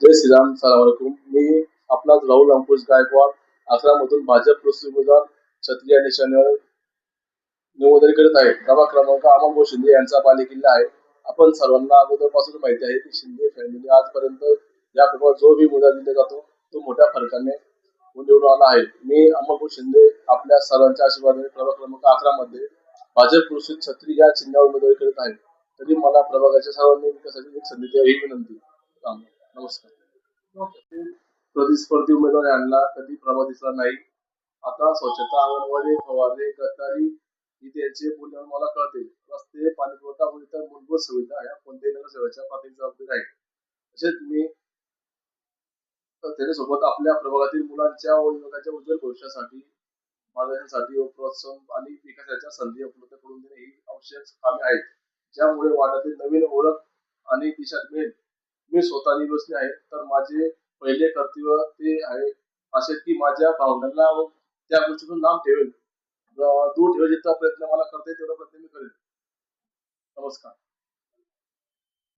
जय श्रीराम सलामकुम. मी आपलाच राहुल अंकुश गायकवाड आग्रामधून भाजप प्रस्तुत उमेदवार क्षत्रिय निशाणीवर निवडणूक करत आहे. प्रभाग क्रमांक अमोल शिंदे यांचा बालेकिल्ला आहे. आपण सर्वांना अगोदरपासून माहिती आहे की शिंदे फॅमिली आजपर्यंत या प्रभागात जो भी मुद्दा दिला जातो तो मोठ्या फरकाने निवडून आला आहे. मी अमोल शिंदे आपल्या सर्वांच्या आशीर्वादाने प्रभाग क्रमांक 11 मध्ये भाजप प्रस्तुत क्षत्रिय या चिन्हावर उमेदवारी करत आहे. तरी मला प्रभागाच्या सर्वांनी विकासाची एक संधी द्यावी ही विनंती. नमस्कार. प्रतिस्पर्धी उमेदवार यांना कधी प्रभाव दिसला नाही. आता स्वच्छता, अंगणवाडी, फवारणी, गटारी ही त्यांचे मूल्य मला कळते. रस्ते, पाणीपुरवठा व इतर मूलभूत सुविधा या कोणत्याही नगरसेवकाच्या प्राथमिक जबाबदारी आहे. तसेच मी त्याच्यासोबत आपल्या प्रभागातील मुलांच्या व युवकांच्या उज्ज्वल भविष्यासाठी मार्गदर्शनासाठी व प्रोत्साहन आणि विकासाच्या संधी उपलब्ध करून देणे ही आवश्यक कामे आहेत, ज्यामुळे वार्डातील नवीन ओळख आणि दिशा मिळेल. मी स्वतः निवसले आहे, तर माझे पहिले कर्तव्य ते आहे असे की माझ्या भावनांना व त्या गोष्टीतून नाम ठेवेल. दूर ठेवायचा प्रयत्न मला करता येईल तेवढा प्रयत्न मी करेन. नमस्कार.